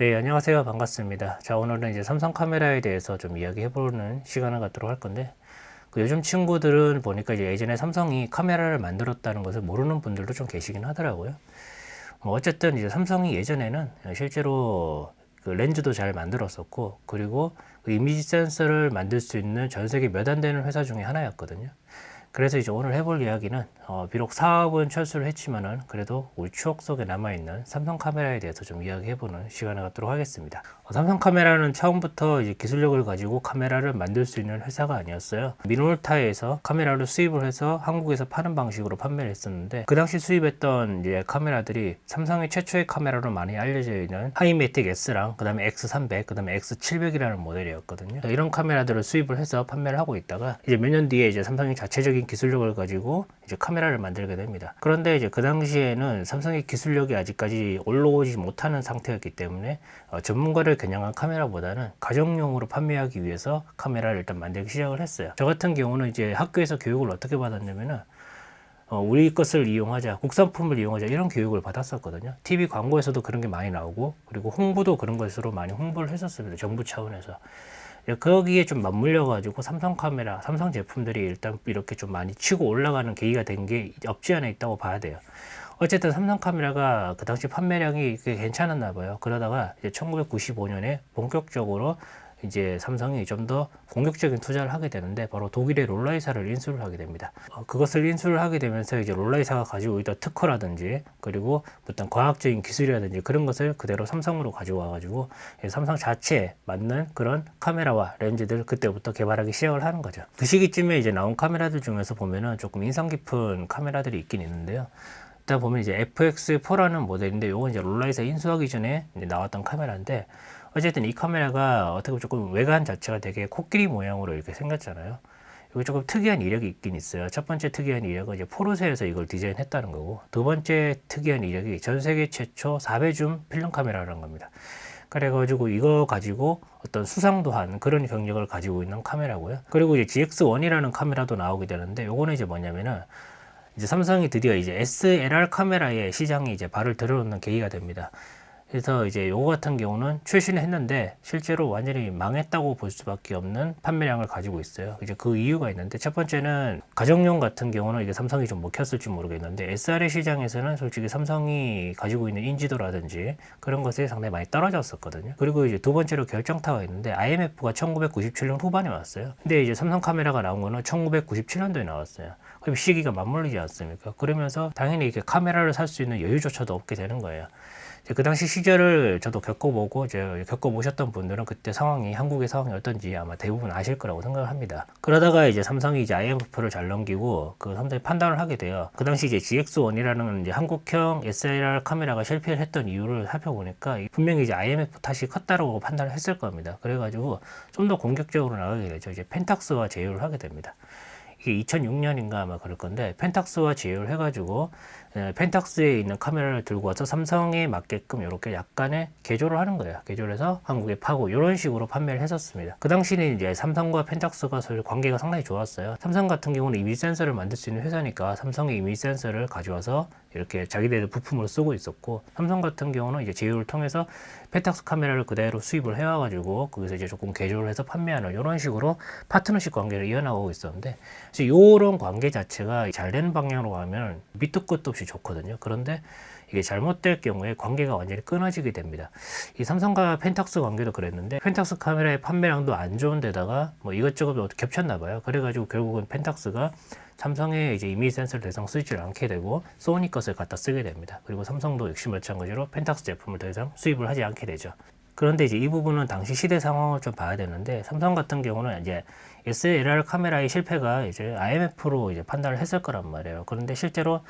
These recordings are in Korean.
네, 안녕하세요. 반갑습니다. 자, 오늘은 이제 삼성 카메라에 대해서 좀 이야기해보는 시간을 갖도록 할 건데, 요즘 친구들은 보니까 이제 예전에 삼성이 카메라를 만들었다는 것을 모르는 분들도 좀 계시긴 하더라고요. 뭐 어쨌든 이제 삼성이 예전에는 실제로 그 렌즈도 잘 만들었었고, 그리고 그 이미지 센서를 만들 수 있는 전 세계 몇 안 되는 회사 중에 하나였거든요. 그래서 이제 오늘 해볼 이야기는 비록 사업은 철수를 했지만은 그래도 우리 추억 속에 남아있는 삼성 카메라에 대해서 좀 이야기해보는 시간을 갖도록 하겠습니다. 삼성 카메라는 처음부터 이제 기술력을 가지고 카메라를 만들 수 있는 회사가 아니었어요. 미노르타에서 카메라를 수입을 해서 한국에서 파는 방식으로 판매를 했었는데, 그 당시 수입했던 이제 카메라들이 삼성의 최초의 카메라로 많이 알려져 있는 하이매틱 S랑 그 다음에 X300, 그 다음에 X700이라는 모델이었거든요. 이런 카메라들을 수입을 해서 판매를 하고 있다가 이제 몇 년 뒤에 이제 삼성이 자체적인 기술력을 가지고 이제 카메라를 만들게 됩니다. 그런데 이제 그 당시에는 삼성의 기술력이 아직까지 올라오지 못하는 상태였기 때문에 전문가를 겨냥한 카메라보다는 가정용으로 판매하기 위해서 카메라를 일단 만들기 시작을 했어요. 저 같은 경우는 이제 학교에서 교육을 어떻게 받았냐면은 우리 것을 이용하자, 국산품을 이용하자, 이런 교육을 받았었거든요. TV 광고에서도 그런 게 많이 나오고, 그리고 홍보도 그런 것으로 많이 홍보를 했었습니다. 정부 차원에서. 거기에 좀 맞물려 가지고 삼성 카메라, 삼성 제품들이 일단 이렇게 좀 많이 치고 올라가는 계기가 된 게 없지 않아 있다고 봐야 돼요. 어쨌든 삼성 카메라가 그 당시 판매량이 꽤 괜찮았나 봐요. 그러다가 이제 1995년에 본격적으로 이제 삼성이 좀 더 공격적인 투자를 하게 되는데, 바로 독일의 롤라이사를 인수를 하게 됩니다. 그것을 인수를 하게 되면서 이제 롤라이사가 가지고 있던 특허라든지, 그리고 어떤 과학적인 기술이라든지 그런 것을 그대로 삼성으로 가져와 가지고 삼성 자체에 맞는 그런 카메라와 렌즈들을 그때부터 개발하기 시작을 하는 거죠. 그 시기쯤에 이제 나온 카메라들 중에서 보면은 조금 인상 깊은 카메라들이 있긴 있는데요. 일단 보면 이제 FX4라는 모델인데, 요건 이제 롤라이사 인수하기 전에 이제 나왔던 카메라인데, 어쨌든 이 카메라가 어떻게 보면 조금 외관 자체가 되게 코끼리 모양으로 이렇게 생겼잖아요. 이거 조금 특이한 이력이 있긴 있어요. 첫 번째 특이한 이력은 이제 포르쉐에서 이걸 디자인했다는 거고, 두 번째 특이한 이력이 전 세계 최초 4배 줌 필름 카메라라는 겁니다. 그래가지고 이거 가지고 어떤 수상도 한 그런 경력을 가지고 있는 카메라고요. 그리고 이제 GX1이라는 카메라도 나오게 되는데, 요거는 이제 뭐냐면은 이제 삼성이 드디어 이제 SLR 카메라의 시장에 이제 발을 들여놓는 계기가 됩니다. 그래서 이제 요거 같은 경우는 출시는 했는데 실제로 완전히 망했다고 볼 수밖에 없는 판매량을 가지고 있어요. 이제 그 이유가 있는데, 첫 번째는 가정용 같은 경우는 이게 삼성이 좀 먹혔을지 모르겠는데, SR의 시장에서는 솔직히 삼성이 가지고 있는 인지도라든지 그런 것이 상당히 많이 떨어졌었거든요. 그리고 이제 두 번째로 결정타가 있는데, IMF가 1997년 후반에 왔어요. 근데 이제 삼성 카메라가 나온 거는 1997년도에 나왔어요. 그럼 시기가 맞물리지 않습니까? 그러면서 당연히 이렇게 카메라를 살 수 있는 여유조차도 없게 되는 거예요. 그 당시 시절을 저도 겪어보고 이제 겪어보셨던 분들은 그때 상황이, 한국의 상황이 어떤지 아마 대부분 아실 거라고 생각을 합니다. 그러다가 이제 삼성이 이제 IMF를 잘 넘기고 그 삼성이 판단을 하게 돼요. 그 당시 이제 GX1이라는 이제 한국형 SLR 카메라가 실패를 했던 이유를 살펴보니까 분명히 이제 IMF 탓이 컸다라고 판단을 했을 겁니다. 그래가지고 좀 더 공격적으로 나가게 되죠. 이제 펜탁스와 제휴를 하게 됩니다. 이게 2006년인가 아마 그럴 건데, 펜탁스와 제휴를 해가지고 펜탁스에 있는 카메라를 들고 와서 삼성에 맞게끔 이렇게 약간의 개조를 하는 거예요. 개조를 해서 한국에 파고 이런 식으로 판매를 했었습니다. 그 당시는 이제 삼성과 펜탁스가 관계가 상당히 좋았어요. 삼성 같은 경우는 이미지 센서를 만들 수 있는 회사니까 삼성의 이미지 센서를 가져와서 이렇게 자기네들 부품으로 쓰고 있었고, 삼성 같은 경우는 이제 제휴를 통해서 펜탁스 카메라를 그대로 수입을 해와가지고 거기서 이제 조금 개조를 해서 판매하는 이런 식으로 파트너십 관계를 이어나가고 있었는데, 이런 관계 자체가 잘 되는 방향으로 가면 밑도 끝도 없이 좋거든요. 그런데 이게 잘못될 경우에 관계가 완전히 끊어지게 됩니다. 이 삼성과 펜탁스 관계도 그랬는데, 펜탁스 카메라의 판매량도 안 좋은 데다가 뭐 이것저것 겹쳤나 봐요. 그래가지고 결국은 펜탁스가 삼성의 이제 이미지 센서를 더 이상 쓰지 않게 되고 소니 것을 갖다 쓰게 됩니다. 그리고 삼성도 역시 마찬가지로 펜탁스 제품을 더 이상 수입을 하지 않게 되죠. 그런데 이제 이 부분은 당시 시대 상황을 좀 봐야 되는데, 삼성 같은 경우는 이제 SLR 카메라의 실패가 이제 IMF로 이제 판단을 했을 거란 말이에요. 그런데 실제로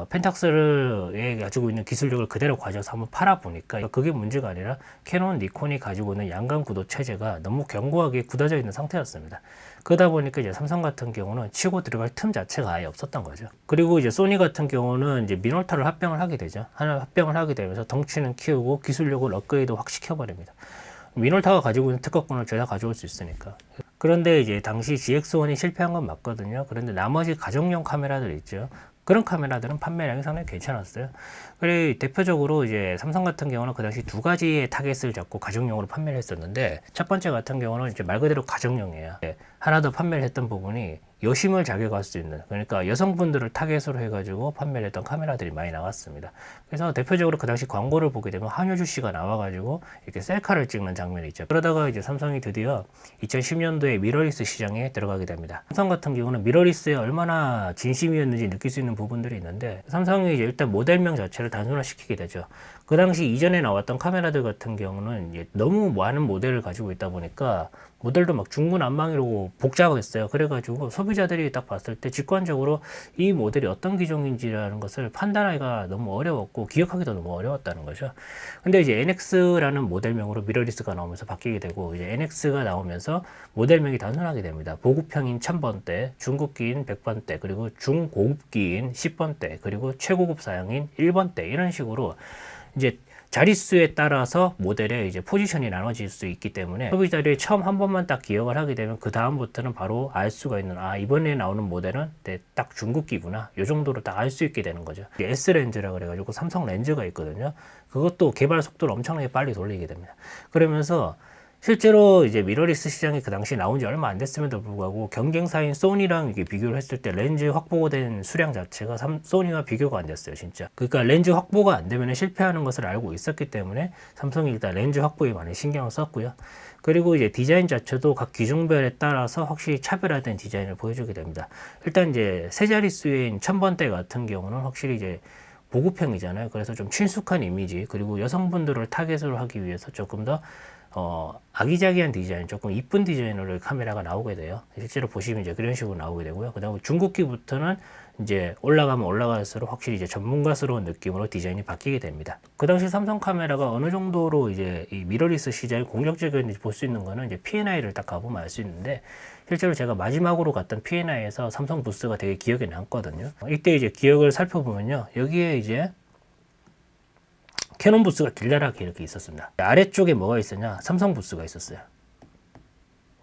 펜탁스를 가지고 있는 기술력을 그대로 가져서 한번 팔아보니까 그게 문제가 아니라 캐논, 니콘이 가지고 있는 양감 구도 체제가 너무 견고하게 굳어져 있는 상태였습니다. 그러다 보니까 이제 삼성 같은 경우는 치고 들어갈 틈 자체가 아예 없었던 거죠. 그리고 이제 소니 같은 경우는 이제 미놀타를 합병을 하게 되죠. 하나 합병을 하게 되면서 덩치는 키우고 기술력을 업그레이드 확 시켜버립니다. 미놀타가 가지고 있는 특허권을 죄다 가져올 수 있으니까. 그런데 이제 당시 GX1이 실패한 건 맞거든요. 그런데 나머지 가정용 카메라들 있죠. 그런 카메라들은 판매량이 상당히 괜찮았어요. 그리고 대표적으로 이제 삼성 같은 경우는 그 당시 두 가지의 타겟을 잡고 가정용으로 판매를 했었는데, 첫 번째 같은 경우는 이제 말 그대로 가정용이에요. 하나 더 판매를 했던 부분이 여심을 자극할 수 있는, 그러니까 여성분들을 타겟으로 해가지고 판매를 했던 카메라들이 많이 나왔습니다. 그래서 대표적으로 그 당시 광고를 보게 되면 한효주 씨가 나와가지고 이렇게 셀카를 찍는 장면이 있죠. 그러다가 이제 삼성이 드디어 2010년도에 미러리스 시장에 들어가게 됩니다. 삼성 같은 경우는 미러리스에 얼마나 진심이었는지 느낄 수 있는 부분들이 있는데, 삼성이 이제 일단 모델명 자체를 단순화시키게 되죠. 그 당시 이전에 나왔던 카메라들 같은 경우는 이제 너무 많은 모델을 가지고 있다 보니까 모델도 막 중구난방이로 복잡했어요. 그래가지고 소비자들이 딱 봤을 때 직관적으로 이 모델이 어떤 기종인지라는 것을 판단하기가 너무 어려웠고 기억하기도 너무 어려웠다는 거죠. 근데 이제 NX라는 모델명으로 미러리스가 나오면서 바뀌게 되고, 이제 NX가 나오면서 모델명이 단순하게 됩니다. 보급형인 1000번대, 중급기인 100번대, 그리고 중고급기인 10번대, 그리고 최고급 사양인 1번대, 이런 식으로 이제 자릿수에 따라서 모델의 이제 포지션이 나눠질 수 있기 때문에 소비자들이 처음 한 번만 딱 기억을 하게 되면 그 다음부터는 바로 알 수가 있는, 아, 이번에 나오는 모델은 딱 중급기구나, 요 정도로 딱 알 수 있게 되는 거죠. S렌즈라 그래가지고 삼성 렌즈가 있거든요. 그것도 개발 속도를 엄청나게 빨리 돌리게 됩니다. 그러면서 실제로 이제 미러리스 시장이 그 당시 나온 지 얼마 안 됐음에도 불구하고 경쟁사인 소니랑 이게 비교를 했을 때 렌즈 확보된 수량 자체가 소니와 비교가 안 됐어요, 진짜. 그러니까 렌즈 확보가 안 되면 실패하는 것을 알고 있었기 때문에 삼성이 일단 렌즈 확보에 많이 신경을 썼고요. 그리고 이제 디자인 자체도 각 기종별에 따라서 확실히 차별화된 디자인을 보여주게 됩니다. 일단 이제 세 자릿수인 1000번대 같은 경우는 확실히 이제 보급형이잖아요. 그래서 좀 친숙한 이미지, 그리고 여성분들을 타겟으로 하기 위해서 조금 더 아기자기한 디자인, 조금 이쁜 디자인으로 카메라가 나오게 돼요. 실제로 보시면 이제 그런 식으로 나오게 되고요. 그 다음에 중국기부터는 이제 올라가면 올라갈수록 확실히 이제 전문가스러운 느낌으로 디자인이 바뀌게 됩니다. 그 당시 삼성 카메라가 어느 정도로 이제 이 미러리스 시장이 공격적이었는지 볼 수 있는 거는 이제 P&I를 딱 가보면 알 수 있는데, 실제로 제가 마지막으로 갔던 P&I에서 삼성 부스가 되게 기억에 남거든요. 이때 이제 기억을 살펴보면요, 여기에 이제 캐논 부스가 길다랗게 이렇게 있었습니다. 아래쪽에 뭐가 있었냐? 삼성 부스가 있었어요.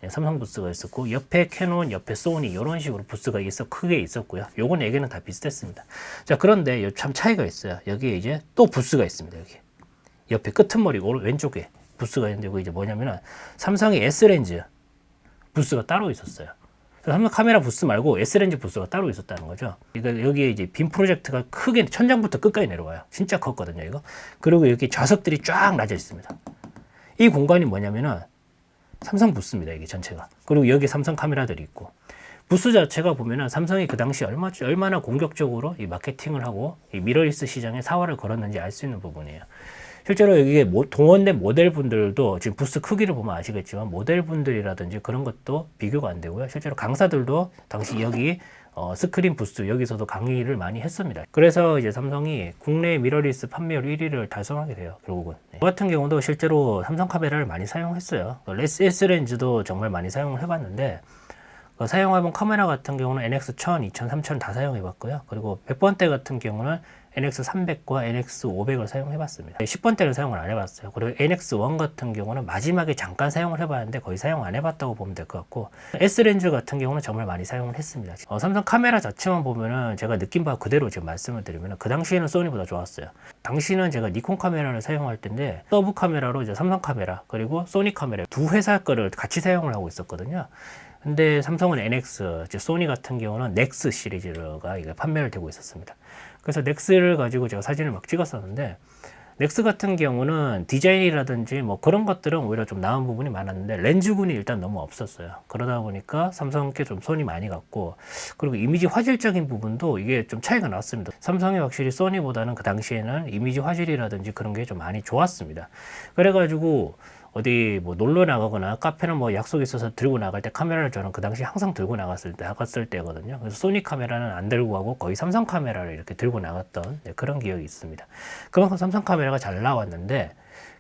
삼성 부스가 있었고, 옆에 캐논, 옆에 소니, 이런 식으로 부스가 크게 있었고요. 요건 얘기는 다 비슷했습니다. 자, 그런데 참 차이가 있어요. 여기에 이제 또 부스가 있습니다. 여기 옆에 끄트머리 왼쪽에 부스가 있는데, 이거 이제 뭐냐면은 삼성의 S렌즈 부스가 따로 있었어요. 삼성 카메라 부스 말고 S렌즈 부스가 따로 있었다는 거죠. 그러니까 여기에 이제 빔 프로젝트가 크게 천장부터 끝까지 내려와요. 진짜 컸거든요, 이거. 그리고 여기 좌석들이 쫙 나져 있습니다. 이 공간이 뭐냐면은 삼성 부스입니다, 이게 전체가. 그리고 여기 삼성 카메라들이 있고, 부스 자체가 보면은 삼성이 그 당시 얼마나 공격적으로 이 마케팅을 하고 이 미러리스 시장에 사활을 걸었는지 알 수 있는 부분이에요. 실제로 여기에 동원된 모델분들도 지금 부스 크기를 보면 아시겠지만 모델분들이라든지 그런 것도 비교가 안 되고요. 실제로 강사들도 당시 여기 스크린 부스 여기서도 강의를 많이 했습니다. 그래서 이제 삼성이 국내 미러리스 판매율 1위를 달성하게 돼요, 결국은. 저 같은 경우도 실제로 삼성 카메라를 많이 사용했어요. S렌즈도 정말 많이 사용을 해봤는데, 사용해본 카메라 같은 경우는 NX1000, 2000, 3000 다 사용해봤고요. 그리고 100번대 같은 경우는 NX300과 NX500을 사용해봤습니다. 10번대를 사용을 안 해봤어요. 그리고 NX1 같은 경우는 마지막에 잠깐 사용을 해봤는데 거의 사용 안 해봤다고 보면 될 것 같고, S렌즈 같은 경우는 정말 많이 사용을 했습니다. 삼성 카메라 자체만 보면은 제가 느낀 바 그대로 지금 말씀을 드리면, 그 당시에는 소니보다 좋았어요. 당시는 제가 니콘 카메라를 사용할 때인데 서브 카메라로 이제 삼성 카메라 그리고 소니 카메라 두 회사 거를 같이 사용을 하고 있었거든요. 근데 삼성은 NX, 소니 같은 경우는 넥스 시리즈가 이게 판매를 되고 있었습니다. 그래서 넥스를 가지고 제가 사진을 막 찍었었는데, 넥스 같은 경우는 디자인이라든지 뭐 그런 것들은 오히려 좀 나은 부분이 많았는데 렌즈군이 일단 너무 없었어요. 그러다 보니까 삼성께 좀 손이 많이 갔고, 그리고 이미지 화질적인 부분도 이게 좀 차이가 났습니다. 삼성이 확실히 소니보다는 그 당시에는 이미지 화질이라든지 그런 게 좀 많이 좋았습니다. 그래가지고 어디 뭐 놀러 나가거나 카페는 뭐 약속이 있어서 들고 나갈 때 카메라를 저는 그 당시 항상 들고 나갔을 때거든요. 그래서 소니 카메라는 안 들고 가고 거의 삼성 카메라를 이렇게 들고 나갔던 그런 기억이 있습니다. 그만큼 삼성 카메라가 잘 나왔는데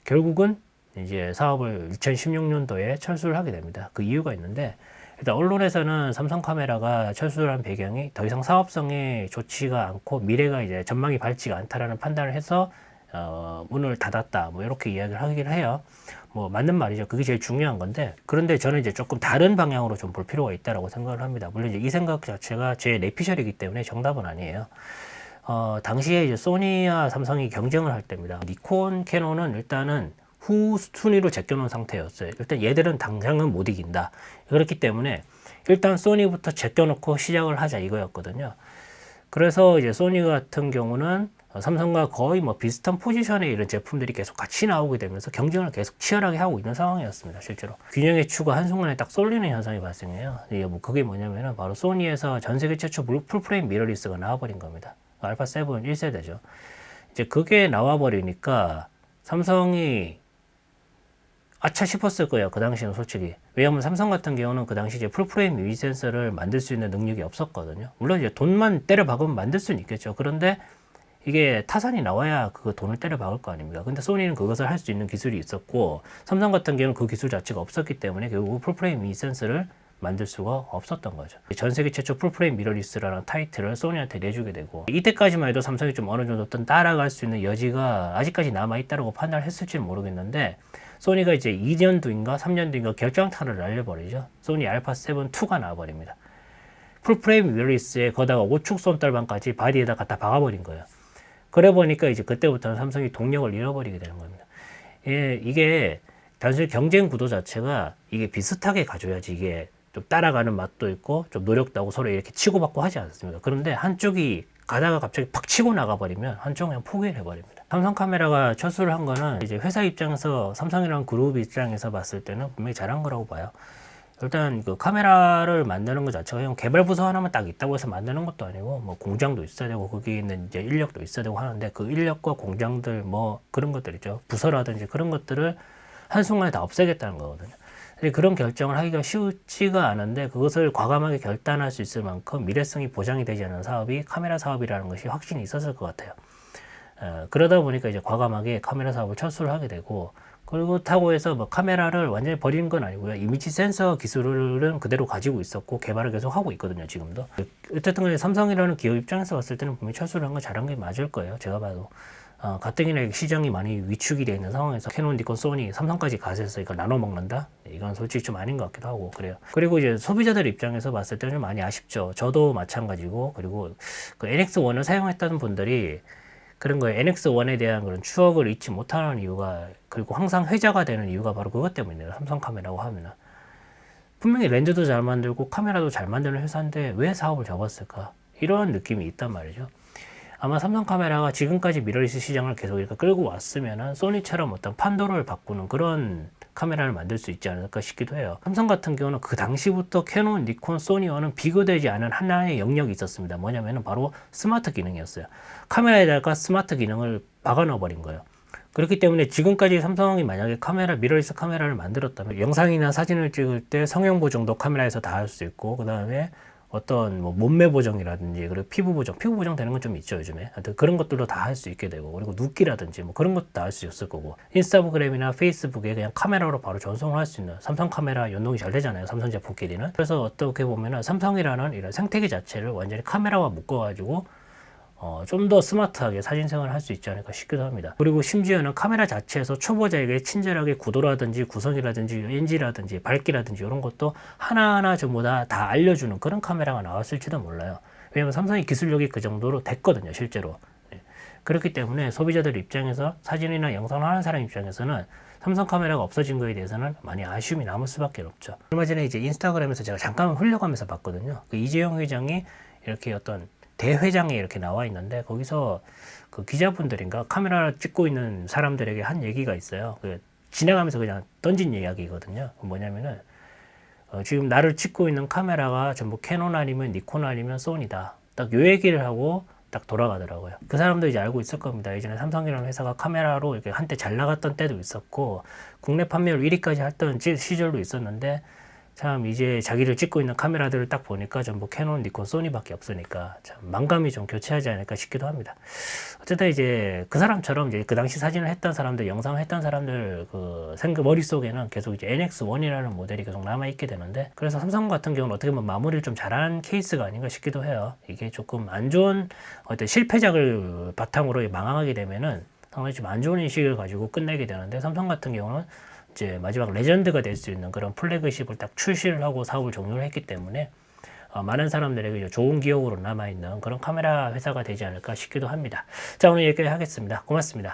결국은 이제 사업을 2016년도에 철수를 하게 됩니다. 그 이유가 있는데, 일단 언론에서는 삼성 카메라가 철수를 한 배경이 더 이상 사업성이 좋지가 않고 미래가 이제 전망이 밝지가 않다라는 판단을 해서 문을 닫았다 뭐 이렇게 이야기를 하긴 해요. 뭐 맞는 말이죠. 그게 제일 중요한 건데, 그런데 저는 이제 조금 다른 방향으로 좀 볼 필요가 있다라고 생각을 합니다. 물론 이제 이 생각 자체가 제 뇌피셜이기 때문에 정답은 아니에요. 당시에 이제 소니와 삼성이 경쟁을 할 때입니다. 니콘, 캐논은 일단은 후순위로 제껴놓은 상태였어요. 일단 얘들은 당장은 못 이긴다. 그렇기 때문에 일단 소니부터 제껴놓고 시작을 하자 이거였거든요. 그래서 이제 소니 같은 경우는 삼성과 거의 뭐 비슷한 포지션의 이런 제품들이 계속 같이 나오게 되면서 경쟁을 계속 치열하게 하고 있는 상황이었습니다. 실제로 균형의 추가 한순간에 딱 쏠리는 현상이 발생해요. 이게 뭐 그게 뭐냐면은 바로 소니에서 전 세계 최초 풀프레임 미러리스가 나와버린 겁니다. 알파 7 1세대죠. 이제 그게 나와버리니까 삼성이 아차 싶었을 거예요. 그 당시는 솔직히. 왜냐하면 삼성 같은 경우는 그 당시 이제 풀프레임 유리 센서를 만들 수 있는 능력이 없었거든요. 물론 이제 돈만 때려 박으면 만들 수는 있겠죠. 그런데 이게 타산이 나와야 그 돈을 때려 박을 거 아닙니까? 근데 소니는 그것을 할 수 있는 기술이 있었고, 삼성 같은 경우는 그 기술 자체가 없었기 때문에 결국 풀프레임 유리 센서를 만들 수가 없었던 거죠. 전 세계 최초 풀프레임 미러리스라는 타이틀을 소니한테 내주게 되고, 이때까지만 해도 삼성이 좀 어느 정도 따라갈 수 있는 여지가 아직까지 남아있다고 판단을 했을지는 모르겠는데, 소니가 이제 2년도인가 3년도인가 결정타를 날려버리죠. 소니 알파 7 2가 나와버립니다. 풀프레임 미러리스에 거다가 오축 손떨방까지 바디에다 갖다 박아버린 거예요. 그래 보니까 이제 그때부터는 삼성이 동력을 잃어버리게 되는 겁니다. 예, 이게 단순히 경쟁 구도 자체가 이게 비슷하게 가져야지 이게 좀 따라가는 맛도 있고 좀 노력도 하고 서로 이렇게 치고받고 하지 않습니까? 그런데 한쪽이 가다가 갑자기 팍 치고 나가버리면 한쪽은 그냥 포기를 해버립니다. 삼성 카메라가 철수를 한 거는 이제 회사 입장에서 삼성이라는 그룹 입장에서 봤을 때는 분명히 잘한 거라고 봐요. 일단 그 카메라를 만드는 것 자체가 그냥 개발 부서 하나만 딱 있다고 해서 만드는 것도 아니고 뭐 공장도 있어야 되고 거기 있는 이제 인력도 있어야 되고 하는데 그 인력과 공장들 뭐 그런 것들 있죠. 부서라든지 그런 것들을 한순간에 다 없애겠다는 거거든요. 그런 결정을 하기가 쉽지가 않은데 그것을 과감하게 결단할 수 있을 만큼 미래성이 보장이 되지 않은 사업이 카메라 사업이라는 것이 확신이 있었을 것 같아요. 그러다 보니까 이제 과감하게 카메라 사업을 철수를 하게 되고, 그렇다고 해서 뭐 카메라를 완전히 버리는 건 아니고요. 이미지 센서 기술은 그대로 가지고 있었고 개발을 계속 하고 있거든요, 지금도. 어쨌든 간에 삼성이라는 기업 입장에서 봤을 때는 분명히 철수를 한 건 잘한 게 맞을 거예요, 제가 봐도. 가뜩이나 시장이 많이 위축이 되어 있는 상황에서 캐논, 니콘, 소니, 삼성까지 가세서 이걸 나눠 먹는다? 이건 솔직히 좀 아닌 것 같기도 하고 그래요. 그리고 이제 소비자들 입장에서 봤을 때는 좀 많이 아쉽죠. 저도 마찬가지고, 그리고 그 NX1을 사용했다는 분들이 그런 거예요. NX1에 대한 그런 추억을 잊지 못하는 이유가, 그리고 항상 회자가 되는 이유가 바로 그것 때문이에요. 삼성 카메라고 하면은. 분명히 렌즈도 잘 만들고 카메라도 잘 만드는 회사인데 왜 사업을 접었을까? 이런 느낌이 있단 말이죠. 아마 삼성 카메라가 지금까지 미러리스 시장을 계속 이렇게 끌고 왔으면은 소니처럼 어떤 판도를 바꾸는 그런 카메라를 만들 수 있지 않을까 싶기도 해요. 삼성 같은 경우는 그 당시부터 캐논, 니콘, 소니와는 비교되지 않은 하나의 영역이 있었습니다. 뭐냐면은 바로 스마트 기능이었어요. 카메라에다가 스마트 기능을 박아 넣어버린 거예요. 그렇기 때문에 지금까지 삼성이 만약에 미러리스 카메라를 만들었다면 영상이나 사진을 찍을 때 성형 보정도 카메라에서 다 할 수 있고, 그 다음에 어떤 뭐 몸매 보정이라든지 그리고 피부 보정 되는 건 좀 있죠, 요즘에. 하여튼 그런 것들도 다 할 수 있게 되고, 그리고 눕기라든지 뭐 그런 것도 다 할 수 있을 거고, 인스타그램이나 페이스북에 그냥 카메라로 바로 전송을 할 수 있는, 삼성 카메라 연동이 잘 되잖아요, 삼성 제품끼리는. 그래서 어떻게 보면은 삼성이라는 이런 생태계 자체를 완전히 카메라와 묶어가지고 좀 더 스마트하게 사진생활을 할 수 있지 않을까 싶기도 합니다. 그리고 심지어는 카메라 자체에서 초보자에게 친절하게 구도라든지 구성이라든지 NG라든지 밝기라든지 이런 것도 하나하나 전부 다 알려주는 그런 카메라가 나왔을지도 몰라요. 왜냐면 삼성의 기술력이 그 정도로 됐거든요, 실제로. 그렇기 때문에 소비자들 입장에서 사진이나 영상을 하는 사람 입장에서는 삼성 카메라가 없어진 거에 대해서는 많이 아쉬움이 남을 수밖에 없죠. 얼마 전에 이제 인스타그램에서 제가 잠깐 흘려가면서 봤거든요. 그 이재용 회장이 이렇게 어떤 대회장에 이렇게 나와 있는데 거기서 그 기자분들인가 카메라 찍고 있는 사람들에게 한 얘기가 있어요. 지나가면서 그냥 던진 이야기거든요. 뭐냐면은 지금 나를 찍고 있는 카메라가 전부 캐논 아니면 니콘 아니면 소니다. 딱 요 얘기를 하고 딱 돌아가더라고요. 그 사람도 이제 알고 있을 겁니다. 예전에 삼성이라는 회사가 카메라로 이렇게 한때 잘 나갔던 때도 있었고 국내 판매율 1위까지 했던 시절도 있었는데, 참 이제 자기를 찍고 있는 카메라들을 딱 보니까 전부 캐논, 니콘, 소니밖에 없으니까 참 만감이 좀 교체하지 않을까 싶기도 합니다. 어쨌든 이제 그 사람처럼 이제 그 당시 사진을 했던 사람들, 영상을 했던 사람들 그 머릿속에는 계속 이제 NX1이라는 모델이 계속 남아있게 되는데, 그래서 삼성 같은 경우는 어떻게 보면 마무리를 좀 잘한 케이스가 아닌가 싶기도 해요. 이게 조금 안 좋은 어떤 실패작을 바탕으로 망하게 되면은 상당히 좀 안 좋은 인식을 가지고 끝내게 되는데, 삼성 같은 경우는 이제 마지막 레전드가 될 수 있는 그런 플래그십을 딱 출시를 하고 사업을 종료를 했기 때문에 많은 사람들에게 좋은 기억으로 남아있는 그런 카메라 회사가 되지 않을까 싶기도 합니다. 자, 오늘 여기까지 하겠습니다. 고맙습니다.